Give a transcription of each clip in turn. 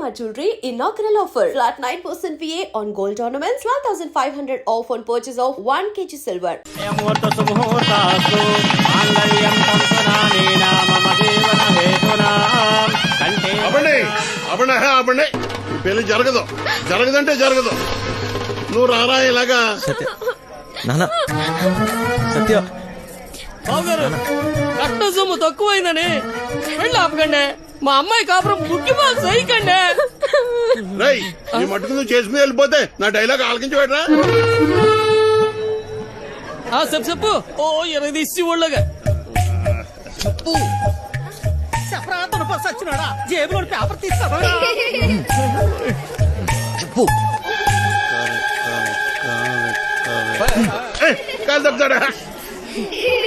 Shalimar Jewelry inaugural offer. Flat 9% VA on gold ornaments, 12,500 off on purchase of 1 kg silver. అబండి పెళ్లి జరగదంటే జరగదు. నువ్వు రారా ఇలాగా. నాన్న సత్య బావగారు కట్ట సొమ్ము తక్కువైందని వెళ్ళి ఆపకండి. మా అమ్మాయి కాపురం బుక్కిమాలు సైకండి. రై ఈ మట్టుకు నువ్వు చేసుకుని వెళ్ళిపోతే నా డైలాగ్ ఆలకించి పెట్టరా. చెప్పు. ఓ 20 తీసి ఒళ్ళగా చెప్పు. చెప్పరా సచ్చినాడా, జేబులో పేపర్ తీస్తావా? చెప్పు. కాదు తప్పుతాడా.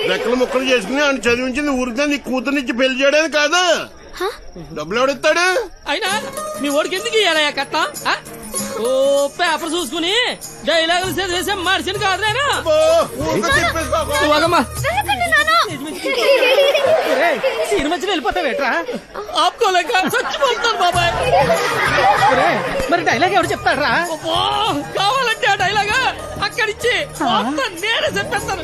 రెక్కలు ముక్కలు చేసుకుని ఆయన చదివించింది ఊరికే నీ కూతురునిచ్చి పెళ్లి చేయడానికి కాదు. డబ్బులు ఎవడిస్తాడు? అయినా మీ ఓడికి ఎందుకు ఇయ్యాలయ్యా కట్ట? ఓ పేపర్ చూసుకుని డైలాగులు చదివేసే మనిషిని కాదులేనా? సినిమా వెళ్ళిపోతావేట్రా? ఆపుకోలేక చచ్చిపోతాను బాబాయ్. మరి డైలాగ్ ఎవరు చెప్తాడ్రా? కావాలంటే ఆ డైలాగా అక్కడిచ్చి నేనే చెప్పేస్తాను.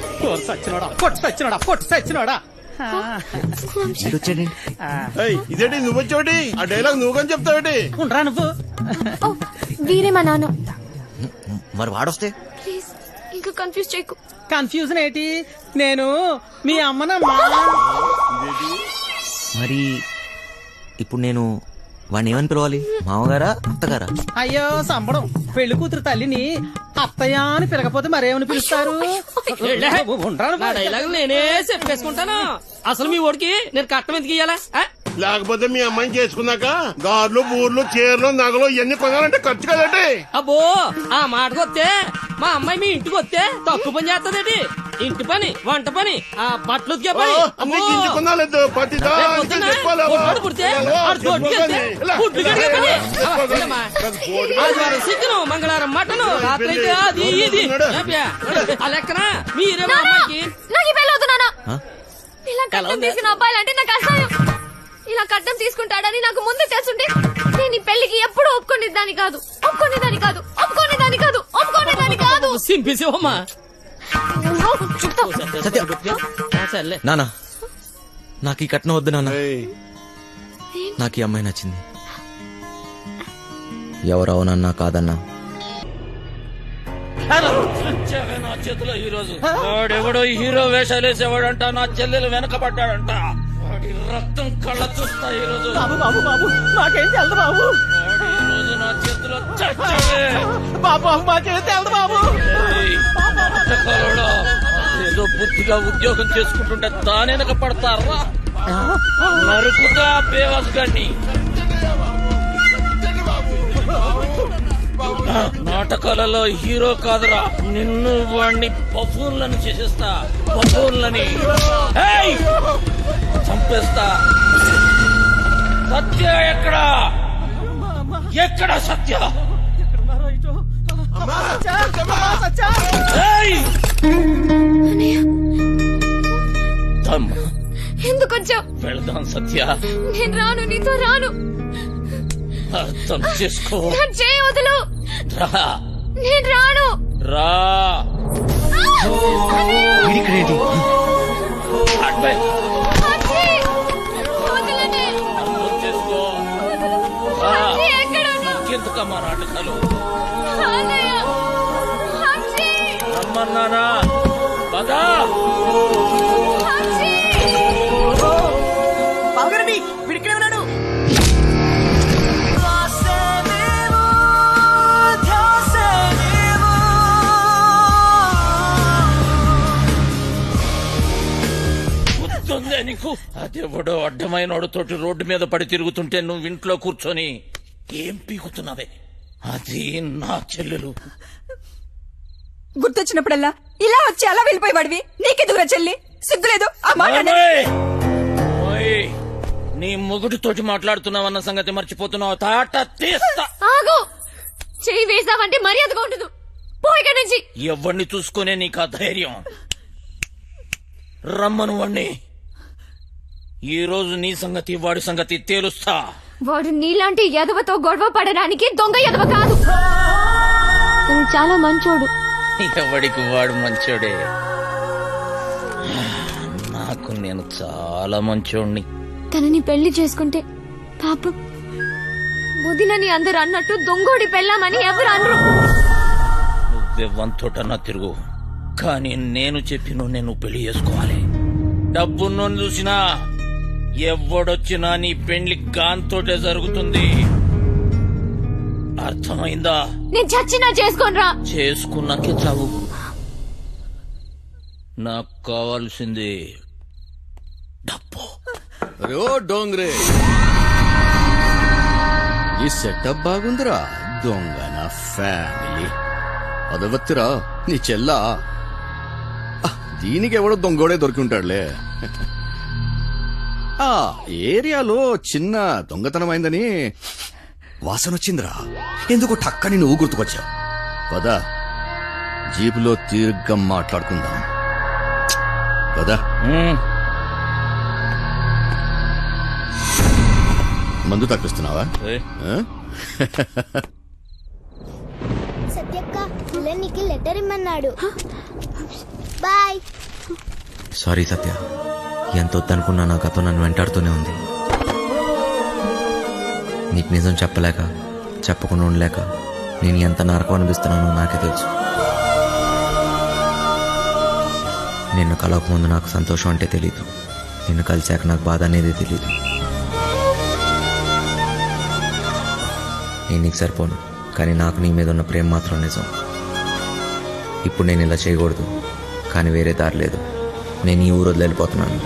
పొట్టు సచ్చినోడా. ఇదేంటి నువ్వు వచ్చావుటి? ఆ డైలాగ్ నువ్వు కానీ చెప్తావుటి? ఉండరా నువ్వు. వీరే మా నాన్న. మరి వాడొస్తే ప్లీజ్ ఇంకా కన్ఫ్యూజ్ చేయకు. కన్ఫ్యూజన్ ఏంటి? నేను మీ అమ్మనమ్మా. మరి ఇప్పుడు నేను వాడిని ఏమని పిలవాలి? మామగారా అత్తగారా? అయ్యో సంబడం. పెళ్లి కూతురు తల్లిని అత్తయ్య అని పిలకపోతే మరేమని పిలుస్తారు? నా డైలాగ్ నేనే చెప్పేసుకుంటాను. అసలు మీ ఓడికి నేను కట్టం ఎందుకు ఇయ్యాలా? లేకపోతే మీ అమ్మాయిని చేసుకున్నాక గార్లు బూర్లు చీరలు నగలు ఇవన్నీ కొనాలంటే ఖర్చు కదండి. అబ్బో ఆ మాటకు వస్తే మా అమ్మాయి మీ ఇంటికి వస్తే తక్కువ పని చేస్తదేటి? ఇంటి పని, వంట పని, ఆ బట్టలు ఉతికే పని. ఆదివారం చికెను, మంగళవారం మటను, రాత్రి అయితే అది ఇది. ఆ లెక్కన మీరే మా అమ్మాయికి. నాకు ఈ పెళ్లి వద్దు నాన్న. ఇలా కట్నం తీసుకున్న అబ్బాయిలంటే నాకు అసహ్యం. ఇలా కట్నం తీసుకుంటాడని నాకు ముందే తెలుసుంటే నేను ఈ పెళ్లికి ఎప్పుడు ఒప్పుకునేదాన్ని కాదు. సింపేసేవమ్మా. నానా నాకు ఈ కట్నం వద్దు నాన్న. నాకు ఈ అమ్మాయి నచ్చింది. ఎవరవునన్నా కాదన్నా నా చేతిలో ఈ రోజు వాడెవడో హీరో వేషాలు వేసేవాడంట. నా చెల్లెలు వెనకబడ్డాడంట. వాడి రక్తం కళ్ళ చూస్తా ఈ రోజు. బాబు బాబు బాబు మాకేం తెలదు బాబు. ఈ రోజు నా చేతిలో చచ్చావే బాబు. మాకేం తెలదు బాబు. ఏదో బుద్ధిగా ఉద్యోగం చేసుకుంటుంటే దాని వెనక పడతారా? నరుకుతా బేవాస్ గాన్ని. నాటకాలలో హీరో కాదురా, నిన్ను వాణ్ణి బఫూన్లను చేసేస్తా. బఫూన్లని చంపేస్తా. సత్య ఎక్కడా? సత్య? ఎందుకు వచ్చావు? వెళదాం సత్య. నేను రాను, నీతో రాను. అర్థం చేసుకో. చేయి వదులు. నేను రాను. రా. ఎందుకమ్మా నాటకాలు? రమ్మన్నానా? పదా. వీడిక్కడే ఉన్నాడు. నీకు అదెవడో అడ్డమైన తోటి రోడ్డు మీద పడి తిరుగుతుంటే నువ్వు ఇంట్లో కూర్చొని ఏం పీకుతున్నావే? అది నా చెల్లెలు. గుర్తొచ్చినప్పుడల్లా ఇలా వచ్చి అలా వెళ్ళిపోయేవాడివి. నీకెదుగురా చెల్లి? సిగ్గులేదు? నీ మొగుడితోటి మాట్లాడుతున్నావన్న సంగతి మర్చిపోతున్నావు. తాట తీస్తా. ఆగు. చెయ్యి వేసావంటే మర్యాదగా ఉండదు. పోయిక నుంచి. ఎవరిని చూసుకునే నీకు ఆ ధైర్యం? రమ్మను వాణ్ణి. ఈ రోజు నీ సంగతి వాడి సంగతి తేలుస్తా. వాడు నీలాంటి ఎదవతో గొడవ పడడానికి దొంగ ఎదవ కాదు. తను చాలా మంచోడు. ఎవడికి వాడు మంచోడే, నాకు నేను చాలా మంచోడిని. తనని పెళ్లి చేసుకుంటే పాపం ముదినని అందరు అన్నట్టు దొంగోడి పెళ్ళామని ఎవరు అనరు. నువ్వే వంతోటన్నా తిరుగు, కానీ నేను చెప్పిన నేను పెళ్లి చేసుకోవాలి. డబ్బున్నోని చూసినా ఎవడొచ్చినా నీ పెళ్లి గాంతోటే జరుగుతుంది. అర్థమైందా? నేను చచ్చినా చేసుకోనరా. చేసుకున్నాకే చావు. నాకు కావాల్సింది డబ్బు. అరే ఓ డోంగ్రే, ఈ సెటప్ బాగుందిరా. దొంగ నా ఫ్యామిలీ అదవత్తిరా నీ చెల్లా. దీనికి ఎవడో దొంగోడే దొరికి ఉంటాడులే. ఆ ఏరియాలో చిన్న దొంగతనమైందని వాసన వచ్చిందిరా. ఎందుకు టక్కని నువ్వు గుర్తుకొచ్చావు. పదా జీపులో తీర్ఘం మాట్లాడుకుందాం. పదా మందు తప్పిస్తున్నావా? సత్యక్క నీకు లెటర్ ఇమ్మన్నాడు. బాయ్. సారీ సత్య, ఎంత వద్దనుకున్నా నా గతం నన్ను వెంటాడుతూనే ఉంది. నీకు నిజం చెప్పలేక, చెప్పకుండా ఉండలేక నేను ఎంత నరకం అనిపిస్తున్నానో నాకే తెలుసు. నిన్ను కలవకముందు నాకు సంతోషం అంటే తెలీదు, నిన్ను కలిశాక నాకు బాధ అనేది తెలీదు. నేను నీకు సరిపోను, కానీ నాకు నీ మీద ఉన్న ప్రేమ మాత్రం నిజం. ఇప్పుడు నేను ఇలా చేయకూడదు, కానీ వేరే దారి లేదు. నేను ఈ ఊరు వదిలి వెళ్ళిపోతున్నాను.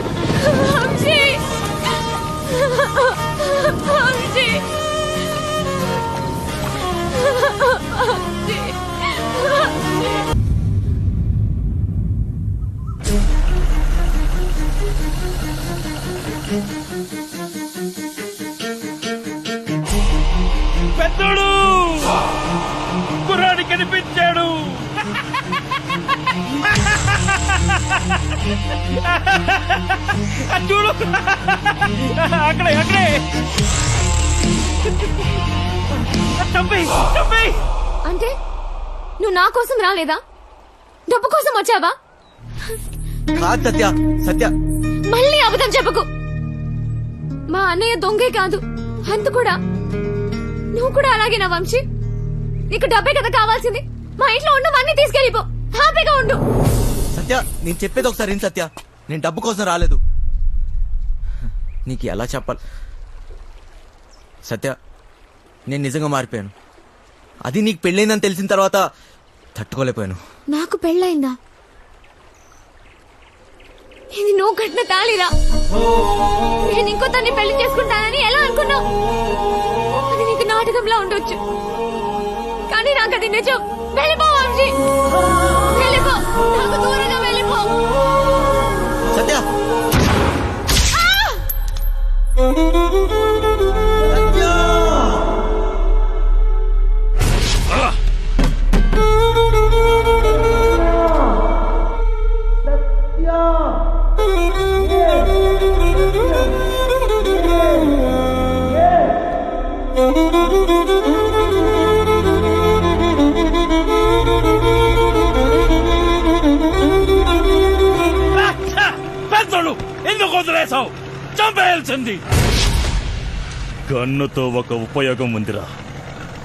పెద్దోడు కుర్రాడి కనిపించాడు. చూడు అక్కడే అక్కడే. అంటే నువ్వు నా కోసం రాలేదా? డబ్బు కోసం వచ్చావా? కాదు సత్య, సత్య మళ్ళీ అబద్ధం చెప్పకు. మా అన్నయ్య దొంగే కాదు, అంత కూడా. నువ్వు కూడా అలాగే నా వంశీ. నీకు డబ్బే కదా కావాల్సింది. మా ఇంట్లో ఉన్నవన్నీ తీసుకెళ్ళిపో, హ్యాపీగా ఉండు. సత్య నేను చెప్పేది ఒకసారి ఏం సత్య, నేను డబ్బు కోసం రాలేదు. నీకు ఎలా చెప్పాలి సత్య, నేను నిజంగా మారిపోయాను. అది నీకు పెళ్ళైందని తెలిసిన తర్వాత తట్టుకోలేకపోయాను. నాకు పెళ్ళయిందా? ఇది నువ్వు కట్టిన తాళిరా. నేను ఇంకో తన్ని పెళ్లి చేసుకుంటానని ఎలా అనుకున్నావు? అది నీకు నాటకంలా ఉండొచ్చు, కానీ నాకు అది నిజం. వెళ్ళిపో వంశీ, వెళ్ళిపో, నాకు దూరంగా వెళ్ళిపో. సత్య పెద్దోడు ఎందుకు వదిలేసావు? చంపేయాల్సింది. గన్నుతో ఒక ఉపయోగం ఉందిరా.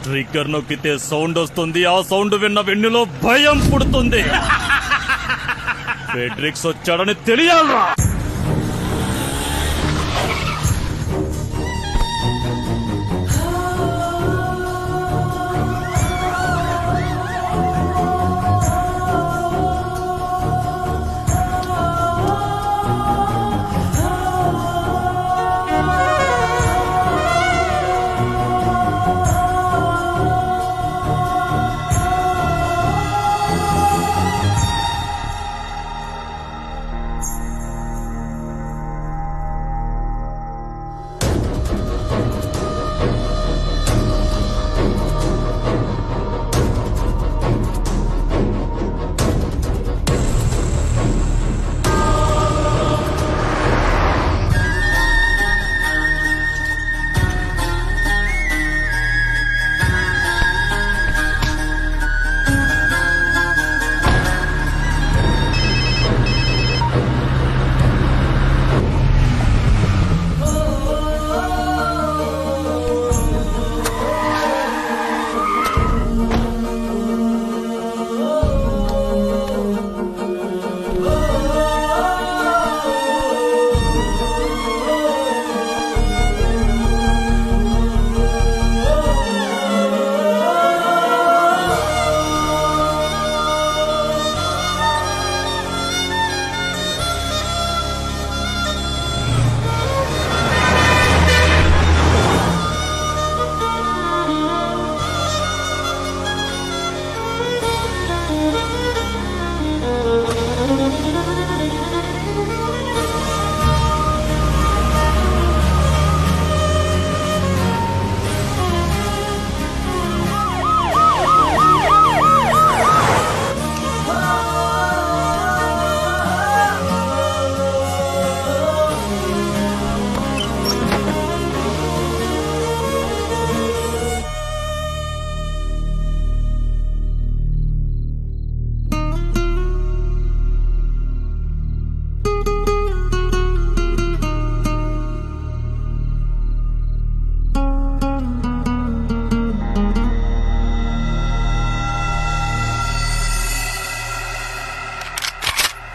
ట్రిగ్గర్ నొక్కితే సౌండ్ వస్తుంది. ఆ సౌండ్ విన్న వెన్నులో భయం పుడుతుంది. ఫెడ్రిక్స్ వచ్చాడని తెలియాలరా.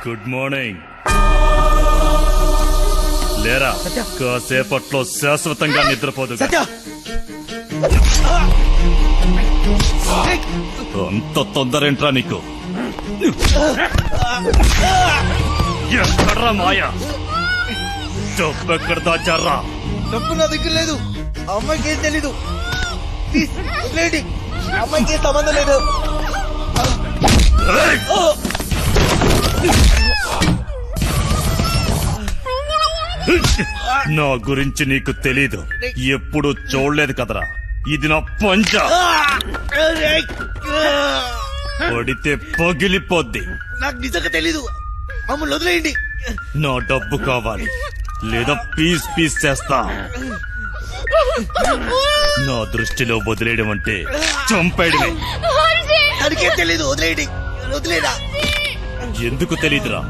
Good morning. లేరా, కాసేపట్లో శాశ్వతంగా నిద్రపోదు. అంత తొందరేంట్రా నీకు? ఎక్కడ్రా మాయా? డబ్బెక్కడ దాచారా? డబ్బు నా దగ్గర లేదు. అమ్మాయికి ఏం తెలీదు. లేడీ అమ్మాయికి ఏం సంబంధం లేదు. నా గురించి నీకు తెలీదు. ఎప్పుడు చూడలేదు కదరా. ఇది నా పంచ. పడితే పగిలిపోద్ది. నాకు నిజంగా తెలీదు. మమ్మల్ని వదిలేయండి. నా డబ్బు కావాలి, లేదా పీస్ పీస్ చేస్తా. నా దృష్టిలో వదిలేయడం అంటే చంపేయడమే. దానికేం తెలీదు. వదిలేయండి. వదిలేదా? ఎందుకు తెలీదురా?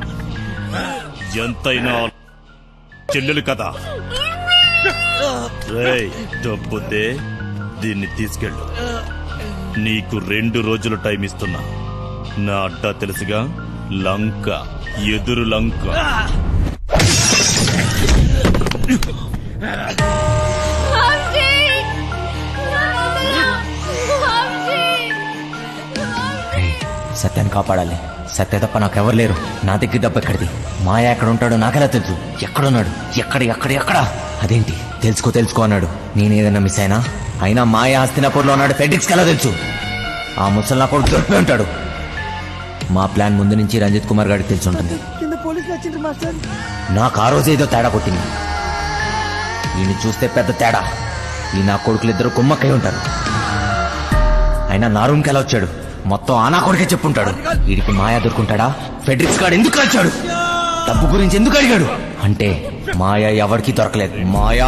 ఎంతైనా చెల్లెలు కదా. రేయ్, డబ్బుతే దీన్ని తీసుకెళ్ళు. నీకు 2 రోజులు టైం ఇస్తున్నా. నా అడ్డా తెలుసుగా, లంక, ఎదురు లంక. సత్యాన్ని కాపాడాలి. సత్య తప్ప నాకెవరు లేరు. నా దగ్గర దెబ్బ ఎక్కడిది? మాయ ఎక్కడ ఉంటాడో నాకెలా తెలుసు? ఎక్కడున్నాడు? ఎక్కడ? అదేంటి తెలుసుకో అన్నాడు. నేనేదన్నా మిస్ అయినా మాయ హస్తినాపూర్లో ఉన్నాడు. ఫెడ్రిక్స్కి ఎలా తెలుసు? ఆ ముసలి నా కొడుకు దొరికిపోయి ఉంటాడు. మా ప్లాన్ ముందు నుంచి రంజిత్ కుమార్ గారికి తెలిసి ఉంటుంది. నాకు ఆ రోజు ఏదో తేడా కొట్టింది. ఈయన చూస్తే పెద్ద తేడా. ఈ నా కొడుకులిద్దరు కుమ్మక్కై ఉంటారు. అయినా నా రూమ్కి ఎలా వచ్చాడు? మొత్తం ఆ నా కొడుకే చెప్పుంటాడు. వీడికి మాయా దొరుకుంటాడా? ఫెడ్రిక్స్ గాడు ఎందుకు వచ్చాడు? డబ్బు గురించి ఎందుకు అడిగాడు? అంటే మాయా ఎవరికి దొరకలేదు. మాయా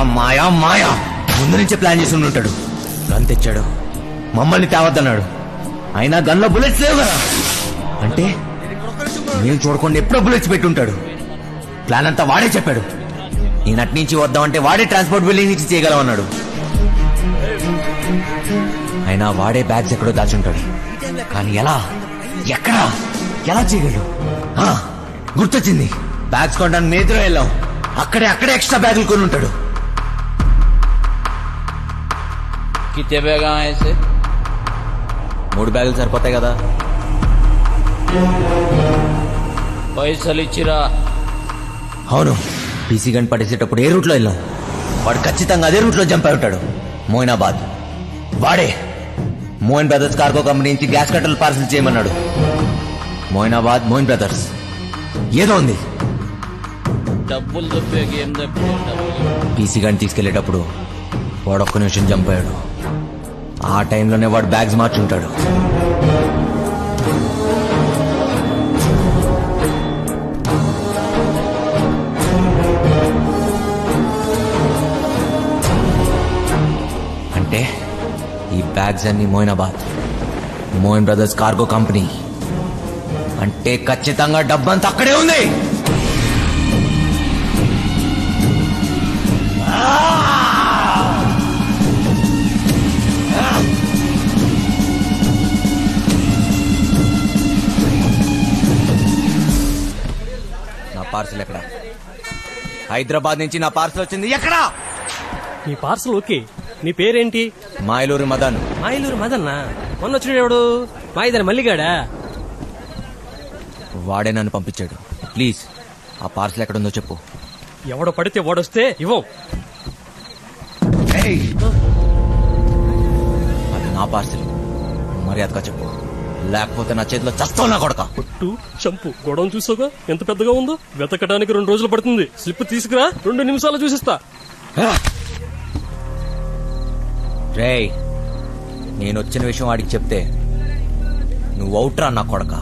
ముందు నుంచే ప్లాన్ చేసి ఉంటాడు. గన్ తెచ్చాడు, మమ్మల్ని తేవద్దన్నాడు. అయినా గన్లో బుల్లెట్స్ లేవు కదా. అంటే మేము చూడకుండా ఎప్పుడో బుల్లెట్స్ పెట్టుంటాడు. ప్లాన్ అంతా వాడే చెప్పాడు. నేను అటు నుంచి వద్దామంటే వాడే ట్రాన్స్పోర్ట్ బిల్డింగ్ నుంచి చేయగలమన్నాడు. అయినా వాడే బ్యాగ్స్ ఎక్కడో దాచుంటాడు. కానీ ఎలా చేయగలడు? గుర్తొచ్చింది. బ్యాగ్స్ కొనడానికి మేద్రో వెళ్ళాం. అక్కడే ఎక్స్ట్రా బ్యాగులు కొని ఉంటాడు. కితే బేగా ఐసే 3 బ్యాగులు సరిపోతాయి కదా. పైసలు ఇచ్చిరా? అవును. పీసీ గన్ పడేసేటప్పుడు ఏ రూట్లో వెళ్ళాం? వాడు ఖచ్చితంగా అదే రూట్లో జంప్ అయి ఉంటాడు. మోయినాబాద్. వాడే మోయిన్ బ్రదర్స్ కార్గో కంపెనీ నుంచి గ్యాస్ కట్టలు పార్సల్ చేయమన్నాడు. మోయినాబాద్, మోయిన్ బ్రదర్స్ ఏదో ఉంది. డబ్బులు తప్పే గేమ్ తప్పే. పీసీ గన్ తీసుకెళ్లేటప్పుడు వాడు ఒక్క నిమిషం జంప్ అయ్యాడు. ఆ టైంలోనే వాడు బ్యాగ్స్ మార్చుంటాడు. అంటే ఈ బ్యాగ్స్ అన్ని Moinabad, Moin brothers cargo company. అంటే ఖచ్చితంగా డబ్బంతా అక్కడే ఉంది. నా పార్సల్ ఎక్కడ? హైదరాబాద్ నుంచి నా పార్సల్ వచ్చింది. ఎక్కడా? నీ పార్సల్ ఓకే. నీ పేరేంటి? మాయలూరు మదన్. మాయలూరు మదన్నా? మొన్న వచ్చినాడు ఎవడు? మాయిదాని మల్లిగాడా? వాడే నన్ను పంపించాడు. ప్లీజ్ ఆ పార్సల్ ఎక్కడుందో చెప్పు. ఎవడో పడితే వాడొస్తే ఇవ్వం. అది నా పార్సల్. మర్యాదగా చెప్పు, లేకపోతే నా చేతిలో చస్తావు నా కొడక. పొట్టు చంపు గొడవ చూసాగా ఎంత పెద్దగా ఉందో. వెతకడానికి 2 రోజులు పడుతుంది. స్లిప్ తీసుకురా, 2 నిమిషాలు చూసిస్తా. రేయ్, నేను వచ్చిన విషయం వాడికి చెప్తే నువ్వు అవుట్రా నా కొడక.